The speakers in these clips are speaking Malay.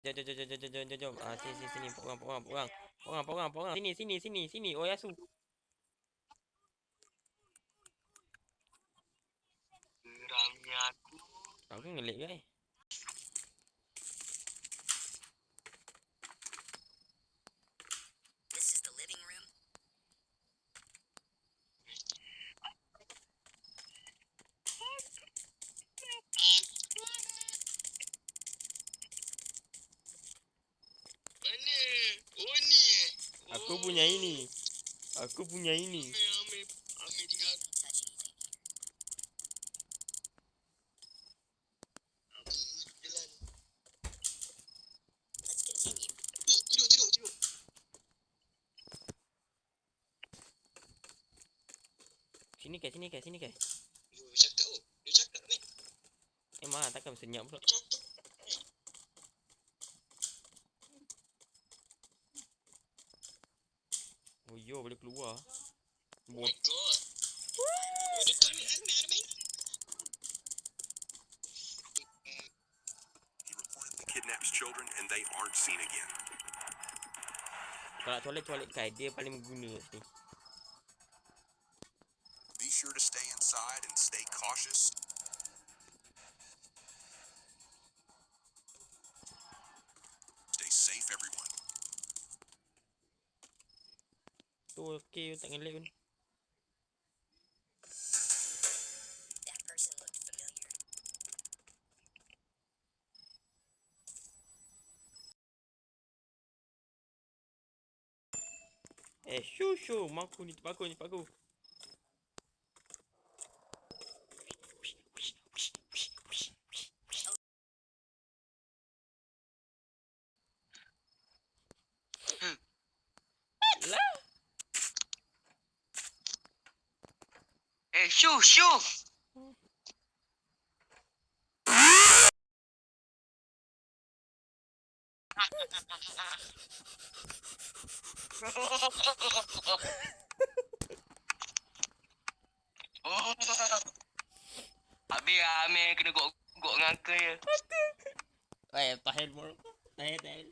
Jom. Sini. Porang. Sini. Oyasu. Geramnya aku. Aku ngelik guys. This is the living room. Mana? Oh ni. Aku punya ini. Amir tinggal. Jalan. Let's continue. Tidur. Sini ke. Dia cakap ni. Mana takkan senyap pula. Oh yo, boleh keluar. Oh my god. Oh, dia tak main. He reportedly kidnaps children and they aren't seen again. Kalau toilet kai dia paling mengguna kat sini. Be sure to stay inside and stay cautious. Stay safe, everyone. Tu okey tak ngelik pun. That person looked familiar. Shoo. Maku ni tempat aku. Lah. Shoo. Habis Amir kena gok dengan uncle je. Tahan more. Tahan.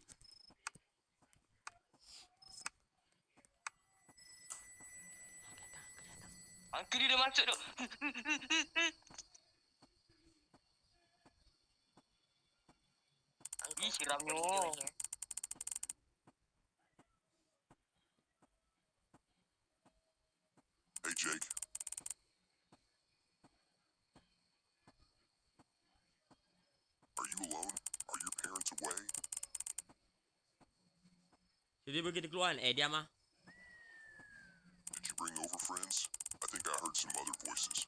Uncle dia dah masuk tu. Uncle, Siramnya. what are you doing here? Hey, Jake. Are you alone? Are your parents away? Jadi begitu keluar. Diam ah. Did you bring over friends? I think I heard some other voices.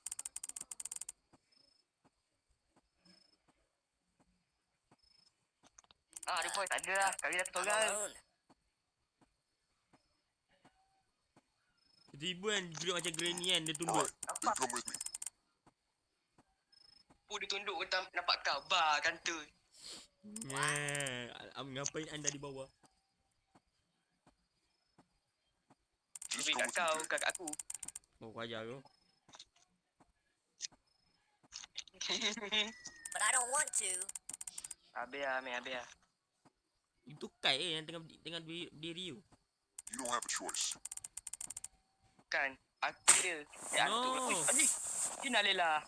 Dia boy tak ada lah. Kali dah I'm tolong. alone. Tiba kan duduk macam granny kan. Dia All tunduk. right, then come with me. Dia tunduk nampak khabar tante. Ngapain anda di bawah? Just Lebih come kat with me, kau, Jake. kat aku. Oh, ajar tu. But I don't want to. Habis lah. Itu Kai yang tengah berdiri tu. You don't have a choice. Kan, aku dia. No. Aji. Innalillah.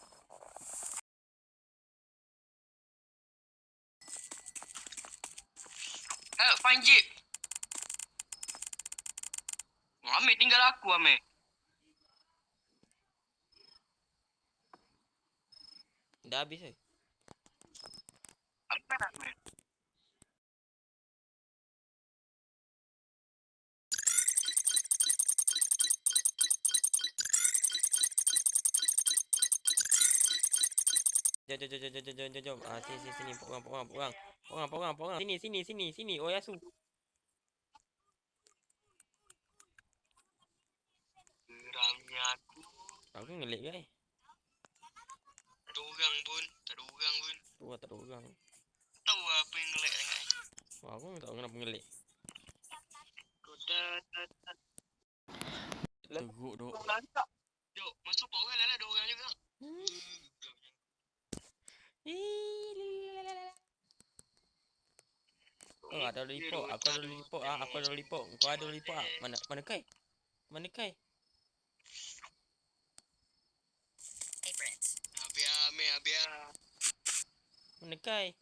Find jeep. Amir tinggal aku, Amir. Dah habis ke? Apa nak, Amir? Jom. Sini. Porang. Sini. Oyasu. Geramnya aku. Aku ngelik guys. Tak ada orang pun. Tu tak ada orang. Tahu apa yang ngelak sangat. Aku tak tahu kenapa ngelik. Teruk dok. Jom, masuk power lah ada orang juga. Oh, ada lollipop. Aku ada lollipop ah. Aku ada lollipop. Kau ada lollipop ah. Mana Kai? Mana Kai? Hey, friends. Biar. Mana Kai?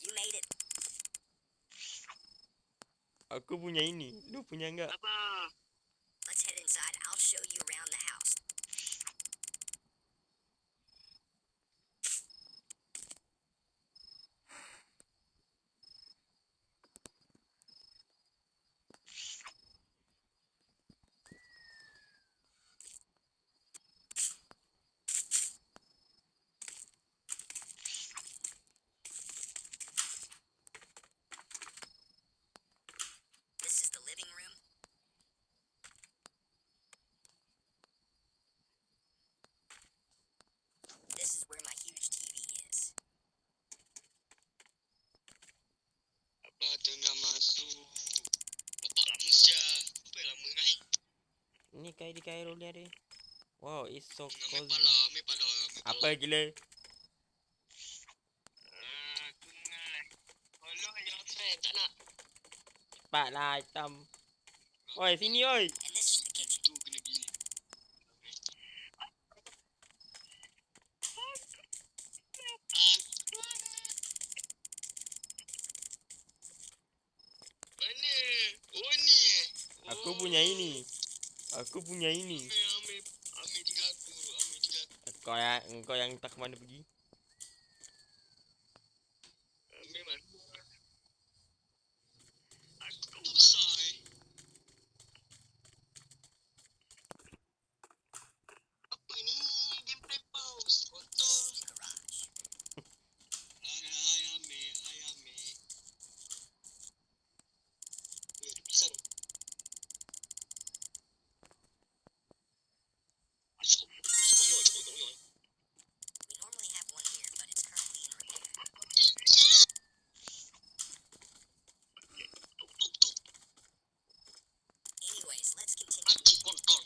You made it. Aku punya ini. Lu punya enggak? Apa? Let's head inside. I'll show you around the house. This is the living room. This is where my huge TV is. Apa tengah masuk? Bapak lama sial. Apa yang lama naik? Ni Kai di Cairo ni ada. Wow, it's so Ambil cozy. pala, ambil pala. Apa gila? Aku dengar. Follow your friend. Tak nak. Cepat lah hitam. Oi, sini oi. And this is the kitchen. Tu kena gini. Mana? Oh ni. Aku punya ini. Aku punya ini. Ambil tinggal aku. Kau yang tak mana pergi. Ambil mana? Aku besar. Apa ni? Gameplay pause. Kotor. The garage. Hai ambil. Ada pisang. Masuk. We normally have one here, but it's currently in repair. Anyways, let's continue. Acik kontol.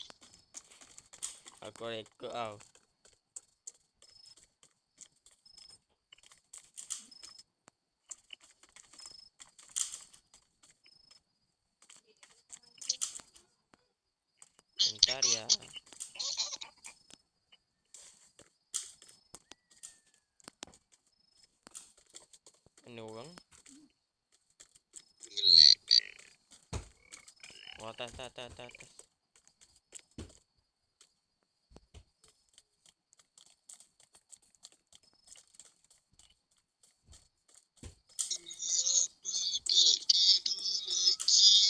Aku rekod tau. Bentar ya. Mana orang? Ngelek. Oh, atas. This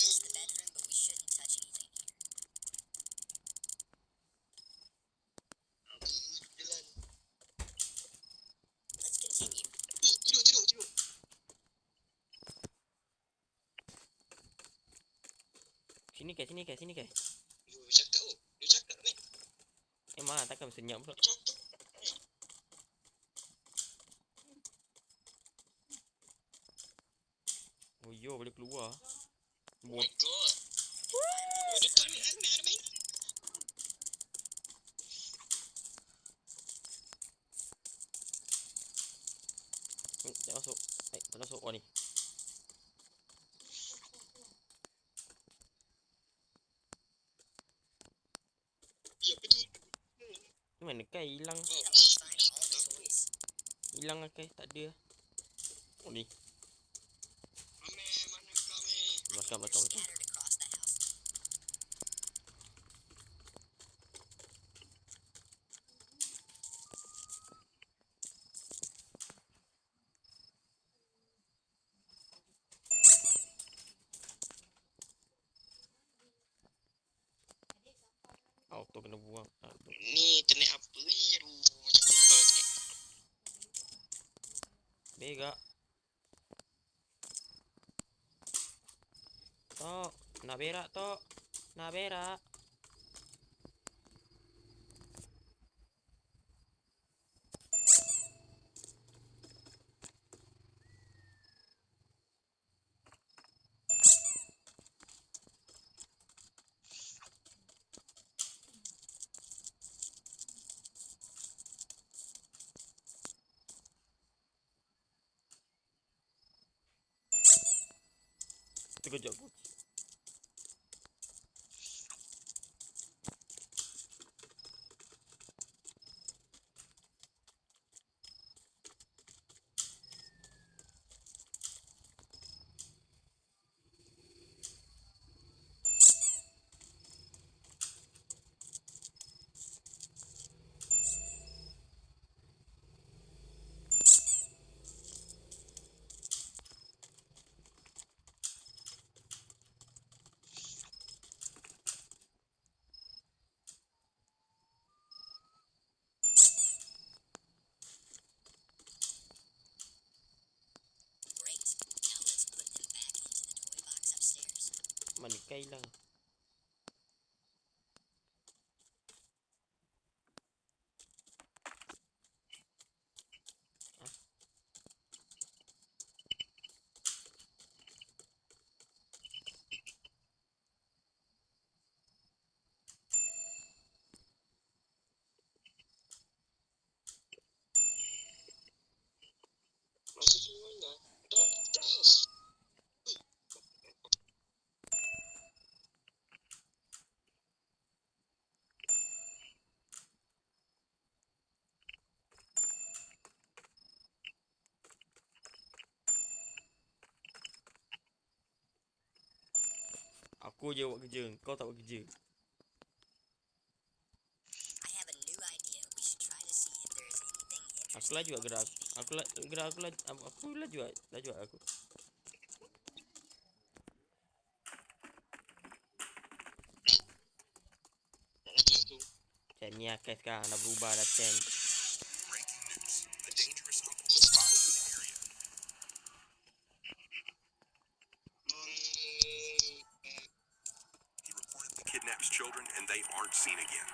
is the bedroom, but we shouldn't touch anything here. Let's continue. Tidur. Sini Kai. Dia cakap ni. Mana takkan senyap pula. Oh yo, boleh keluar. Oh my god. Dia tak ni ada main. Tak masuk. Tak masuk. Oh ni. Ya betul. Ni mana Kai hilang? We find all the toys. Hilang lah Kai, tak ada. Oh ni. Ambil mana kami? Belakang. Scattered across the house. Auto kena buang. Ni internet apa ni? Aduh, macam lupa internet. Berak. Tok, nak berak Tok. Nak berak. terkejut aku. Great. Now let's put them back into the toy box upstairs. Manika hilang. Masuk semuanya. Don't touch. Aku je buat kerja, kau tak buat kerja. I have a new idea. We should try to see if there is anything Aku interesting laju on buat gerak. the TV. Aku gerak aku laju. Aku laju buat. Laju buat aku. Tak lagi aku. Macam ni akan sekarang dah berubah dah trend. Breaking news. A dangerous uncle was spotted in the area. He reportedly kidnaps children and they aren't seen again.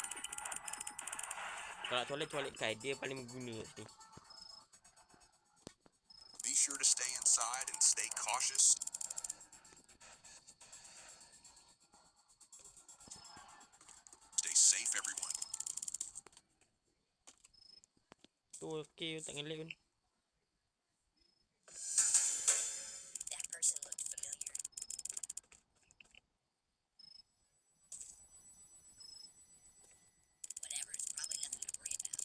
Kalau nak colek kai, dia paling berguna kat sini. Be sure to stay inside and stay cautious. Stay safe, everyone. Tu okey, tak ngelag pun. That person looked familiar. Whatever, it's probably nothing to worry about.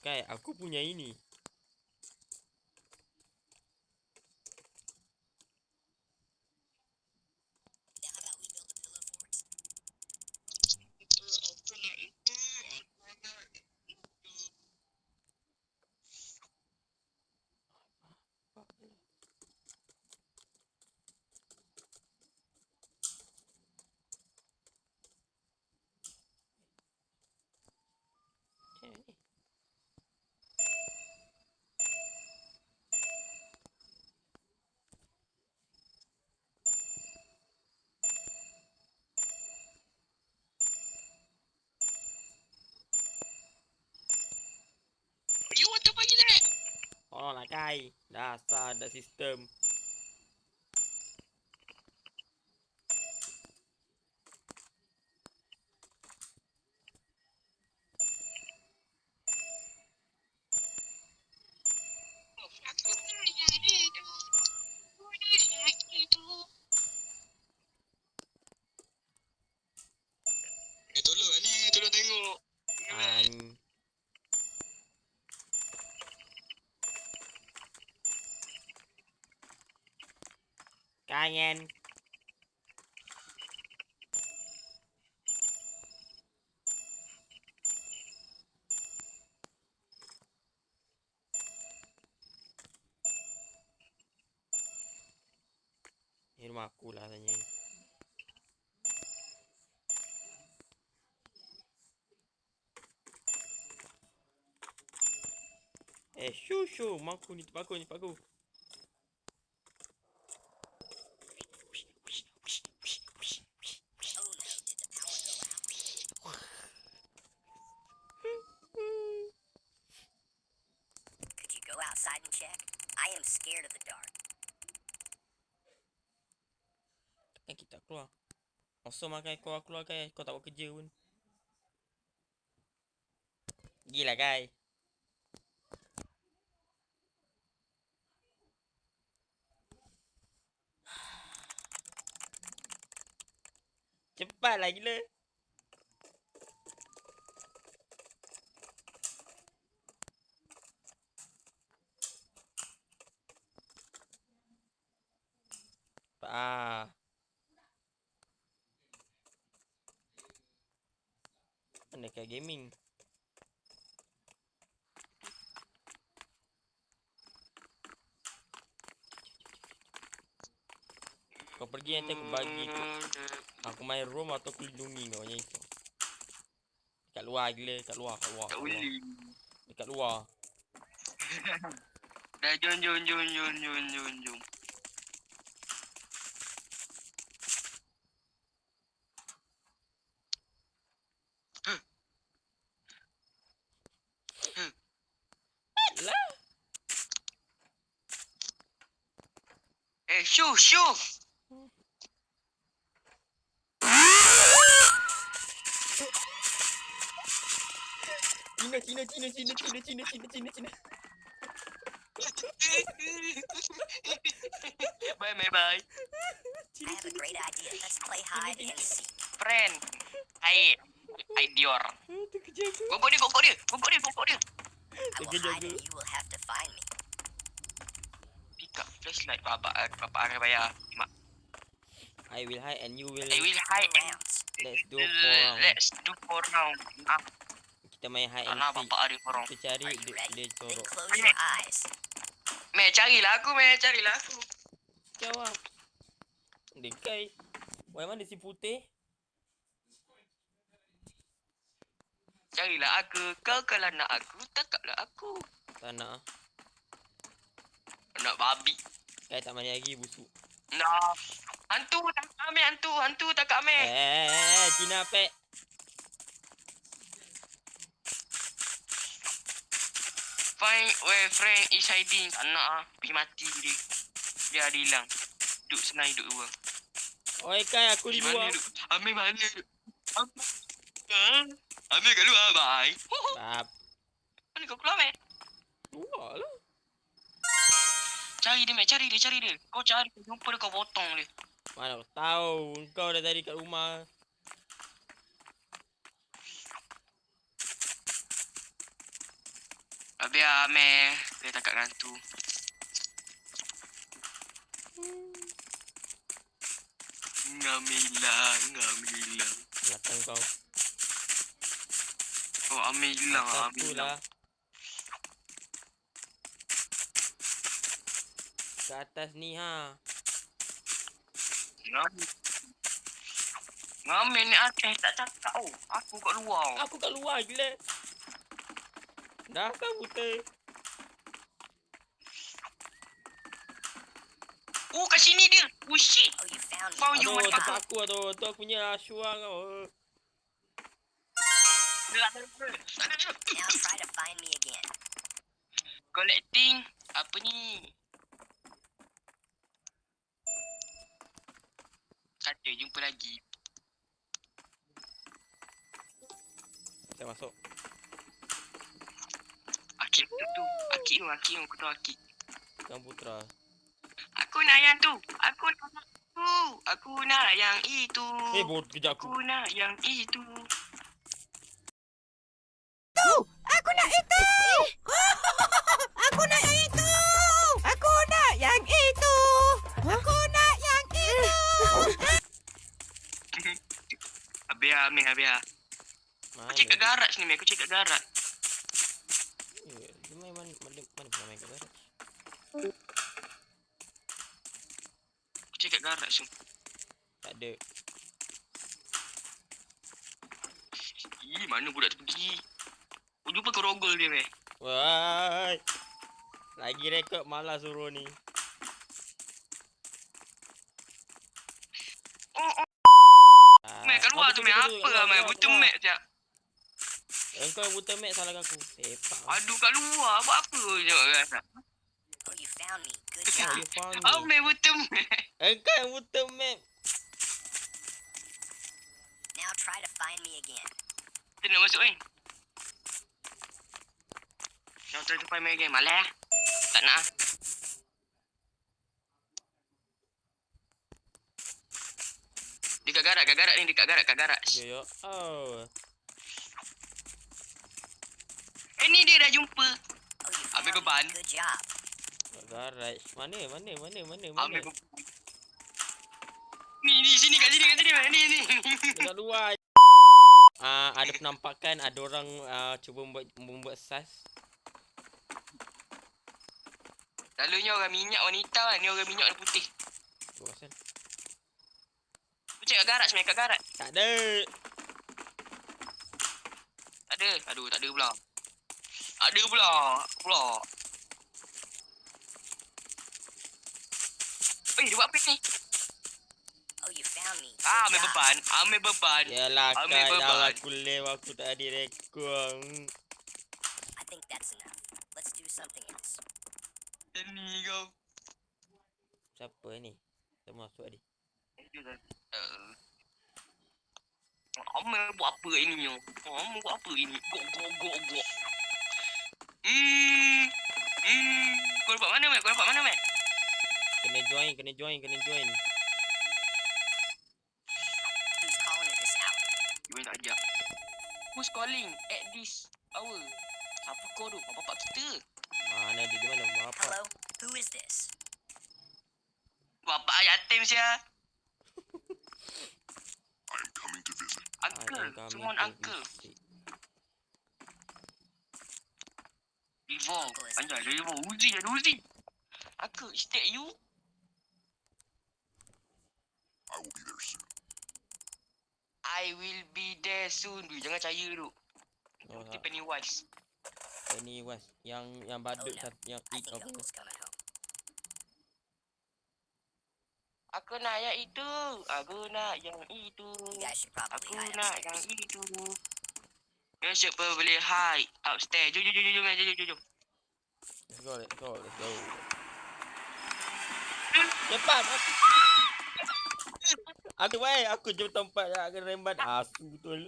Kai, aku punya ini. Now how about we build a pillow fort? Itu, aku nak itu. Aku nak itu. Macam ni. You want to bagi that? Oh lah Kai. Dasar ada sistem. Aku nak itu. Aku nak itu. Tolong ni, tolong tengok. An. Kangen. Ni rumah aku lah tanya. Shoo, maku ni tempat aku, Oh no, did the power go out? Could you go outside and check? I am scared of the dark. Takkan kita keluar. Masa makan kau keluar Kai, kau tak buat kerja pun. Gila Kai. Cepatlah gila. Ah. Mana kayak gaming? Kau pergi nanti aku bagi tu. Aku main roam atau aku lindungi kau macam itu. Dekat luar gila, kat luar. Tak boleh. Dekat luar. Dah jom. Lah. Shoo. Cina. Bye. I have a great idea. Let's play hide and seek. Friend. Hai Dior. Terkejar aku. Gogok dia. I will hide and you will have to find me. Pick up flashlight. Bapak akan bayar. Mak. I will hide and you will. I will hide and Rounds. Let's do 4 round. let's do 4 round. Kita main hide and Alah seek. bapak ada korang. Kita cari Are you dia ready? Then corok. close your eyes. Carilah aku. Kau ah. Dekai. Why mana si putih? Carilah aku. Kau kalau nak aku, tangkaplah aku. Tak nak. Nak babi. Kai tak mandi lagi busuk. Nah. Hantu tak ambil. Cina pek. Find where friend is hiding. Tak nak ah. Pergi mati dia. Dia ada hilang. Duduk senang hidup dua. Oi Kai, aku di luar. Ambil mana duduk? Ambil kat luar. Bye. Bab. Mana kau keluar, Mek? Luar lah. Cari dia, Mek. Cari dia. Kau cari. Jumpa dia, kau potong dia. Mana aku tahu. Kau dah tadi kat rumah. Biar Mek. Dia tangkap hantu. Ngamilang. Belakang kau. Oh, Amir hilang. Satu lah. Ke atas ni ha. Ngamen ni Aceh tak cakap. Oh, aku kat luar. Aku kat luar gila. Dah kan buta. Oh, kat sini dia. Oh, shit. Oh, you found me. Found you, Aduh, motherfucker. tempat aku aduh. Tu aku punya syuang kau. Now try to find me again. Collecting. Apa ni? Kata jumpa lagi. Saya masuk. Akik tu. Akik tu. Aku tahu Akik. Kang Putra. Aku nak yang tu. Aku nak yang itu. Bot kejap aku. Aku nak yang itu. Aku nak itu. Aku nak yang itu. Aku nak yang itu. Aku nak yang itu. Habis. Mana? Aku cek kat garaj ni, Aku cek kat garaj. Dia main mana pernah main kat garaj? Aku cek kat garaj tu. Tak ada. Mana budak tu pergi? Aku jumpa kau rogol dia, Mek. Wai. Lagi rekod malas suruh ni. Mek, kat luar tu, Mek. Apa lah, Mek? Buta Mek sekejap. Engkau yang buta mat salah aku. Sepak. Aduh, kat luar. Buat apa je? Oh, you found me. Good How job. you found Oh, me? Mek buta Mek. Engkau yang buta map. Now try to find me again. Kita nak masuk, Nak try to find Mek again. Malah. Tak nak. Dekat garak ni, dekat garak. Yo. Oh. Ni dia dah jumpa. Oh, you Ambil found beban. me. Good job. Garage. Mana? Ambil beban. Ni sini kat sini. Ni. Dekat luar. Ada penampakan ada orang cuba membuat sas. Selalunya orang minyak wanita kan, ni orang minyak warna putih. Tu asal. Tu cek kat garak sebenarnya, kat garak. Tak ada. Tak ada. Aduh, tak ada pula. Ada pula. Dia buat apa ni? Oh, you found me. Good Ambil job. beban. Yalah Ambil kan beban. dah aku lew aku tak ada rekod. I think that's enough. Let's do something else. Ni kau. Siapa ni? Kita masuk ni. Ambil buat apa ini? Gok. Kau dapat mana, Mek? Kena join. Who's calling at this hour? Dia tak ajak. Who's calling at this hour? Apa kau tu? Bapak kita. Mana dia di mana? Apa? Hello? Who is this? Bapak yatim sia. I am coming to visit. Uncle. Semua uncle. Revo. Anjay, Revo. Uzi. Uncle, is that you? I will be there soon. I will be there soon. Jangan percaya tu. Oh, Itu Pennywise. Ini was yang Oh badut no. yang I eat think apa? Uncle's coming home. Aku nak yang itu. You guys should Aku probably hide nak yang upstairs. itu. Yang siapa boleh hide upstairs. Jom. Let's go. Cepat. Aku jom tempat nak kena rembat asu betul.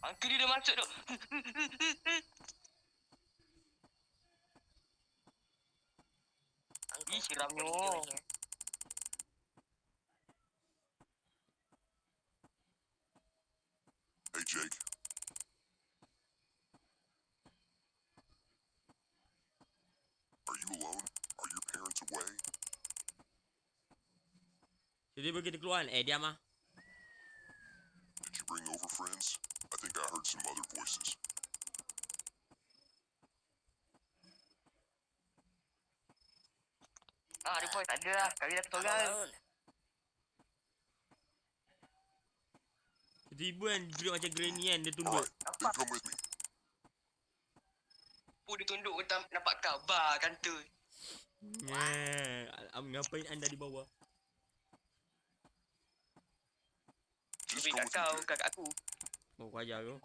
Uncle dia dah masuk tu. Uncle, Ih, seramnya. what are you doing here? Hey, Jake. Are you alone? Are your parents away? Jadi begitu keluar diam ah. Did you bring over friends? I think I heard some other voices. Dia pun tak ada lah. Kami dah I'm tolong. alone. Tiba kan duduk macam granny kan dia tunduk. Alright, then come with me. Dia tunduk nampak kau. Kanta. Ngapain anda di bawah? Just Tapi come kat with me, kau, Jake. kat aku. Mau ajar kau.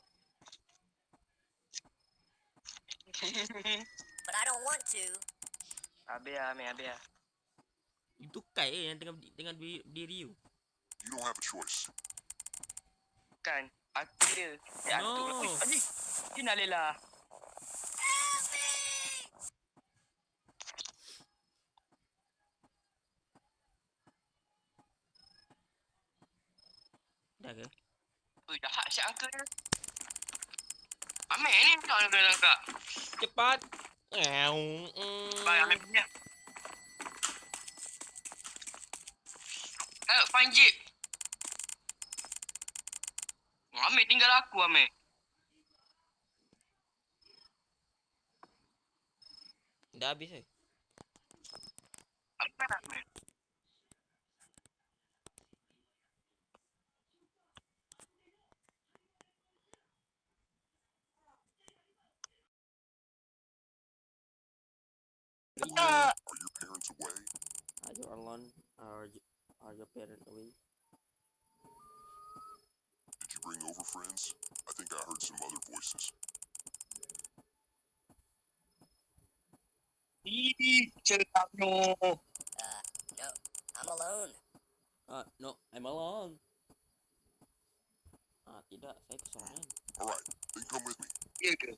But I don't want to. Habis. Itu Kai yang tengah diri you. You don't have a choice. Kan? Aku dia. No. Dia nak lela. Dah ke? Jahat siap uncle dia. Ambil ni kau nak bilang kak. Cepat. Baik, ambil punya. Ayo, find jeep. Ambil tinggal aku, Amir. Dah habis eh? Ambil, Amir. Are your parents away? Are you alone? Are your parents away? Did you bring over friends? I think I heard some other voices. Ceramnya. No. I'm alone. No, I'm alone. Tidak, saya kesorangan. Alright, then come with me. Ya ke?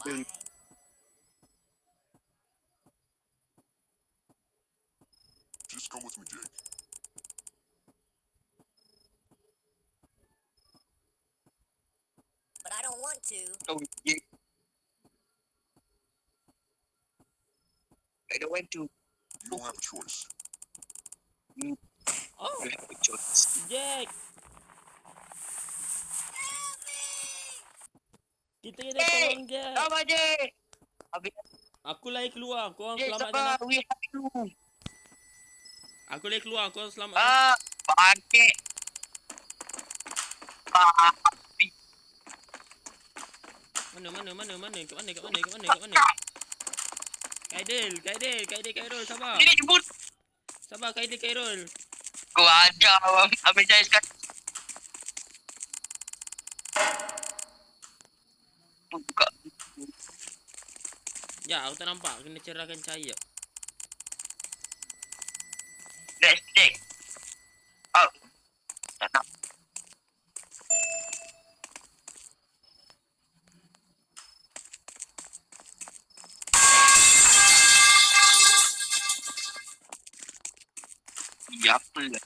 Why? Just come with me, Jake. But I don't want to. Oh, yeah. I don't want to. You don't have a choice. Oh, You have a choice. Jack. Kita kena Hey, tolong Jack. sabar je. Habis Aku lagi keluar. Korang je, selamatkan sabar. aku. We have you. Aku lagi keluar. Korang selamatkan. Ah, bangkit. Ah, Mana? Kat mana? Kaidil, sabar. ini jemput. Sabar, Kaidil. Kau ajar Amir Jaya sekarang. Buka. Ya, aku tak nampak. Kena cerahkan cahaya. Let's check. Out. Tak nak. Ya, apa lah.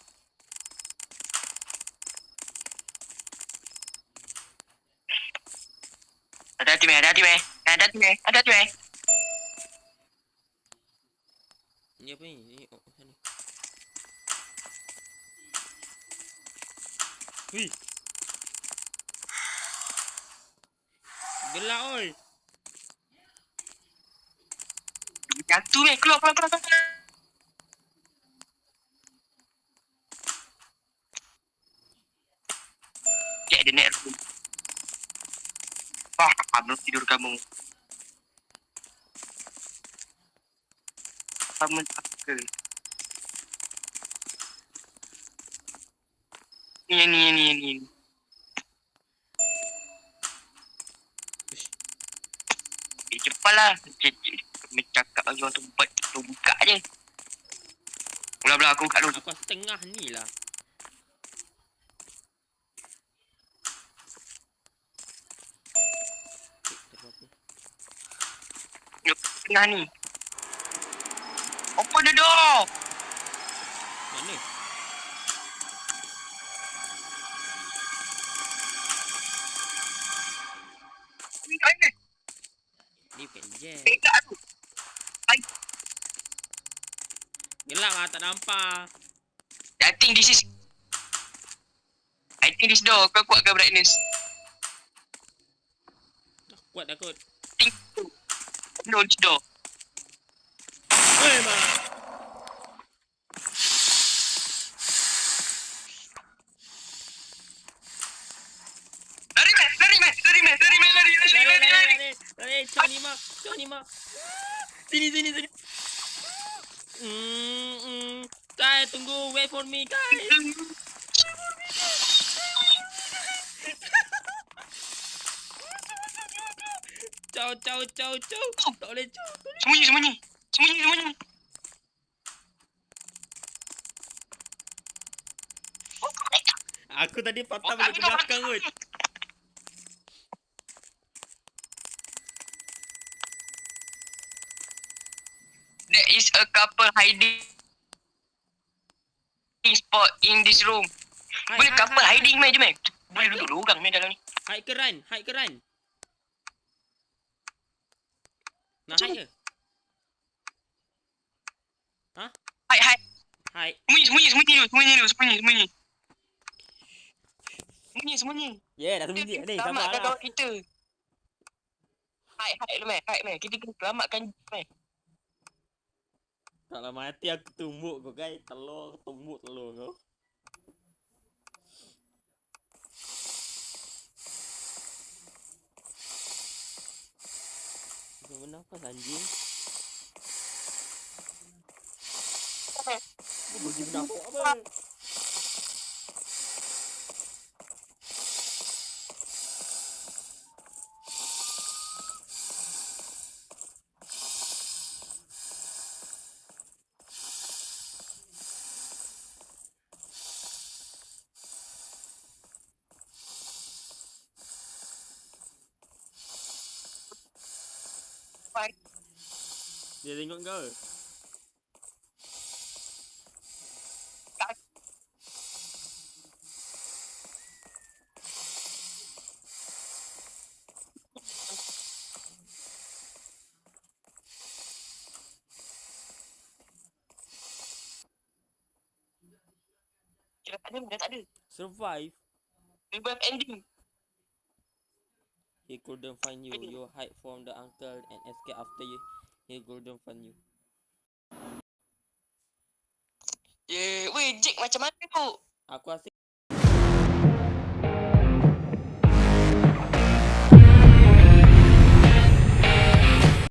Hati-hati, meh. Ni apa ni? Oh, sana. Hui. Gelak oi. Jatuh, meh. Keluar. Cek dia naik room. Belum tidur kamu. Kamu tak. Ni. Cepatlah. Kami cakap lagi orang tu buka je. Belah aku buka dulu. Aku rasa tengah ni lah. Yuk, tengah ni. Open the door. Mana? Ni kat mana? Ni bukan Jack. Pegang tu. Gelap lah, tak nampak. I think this door. Kau kuatkan brightness. Kuat dah kot. Think tu. No, this door. Weh, mak. Lari, meh. Lari. Johnny mak. Sini. Kai, tunggu. Wait for me, Kai. Ciao. Tak boleh ciao. Sembunyi. Aku tadi patah balik ke belakang kot. There is a couple hiding spot in this room. Boleh couple hiding meh je meh. Boleh duduk dua orang meh dalam ni. Hide ke run? Nak hide ke? Ha? Hide. Hide. Sembunyi. Yeah, dah sembunyi ni. Selamatkan Sabarlah. kawan kita. Hide lu meh. Kita kena selamatkan meh. Kalau mati aku tumbuk kau guys. Tumbuk telur kau. Kau bernafas anjing. Kau bagi bernafas apa? Dia tengok kau. Dia tak ada. Survive. Revive ending. He couldn't find you. You hide from the uncle and escape after you. He couldn't find you. Weh, Jack macam mana tu? Aku asyik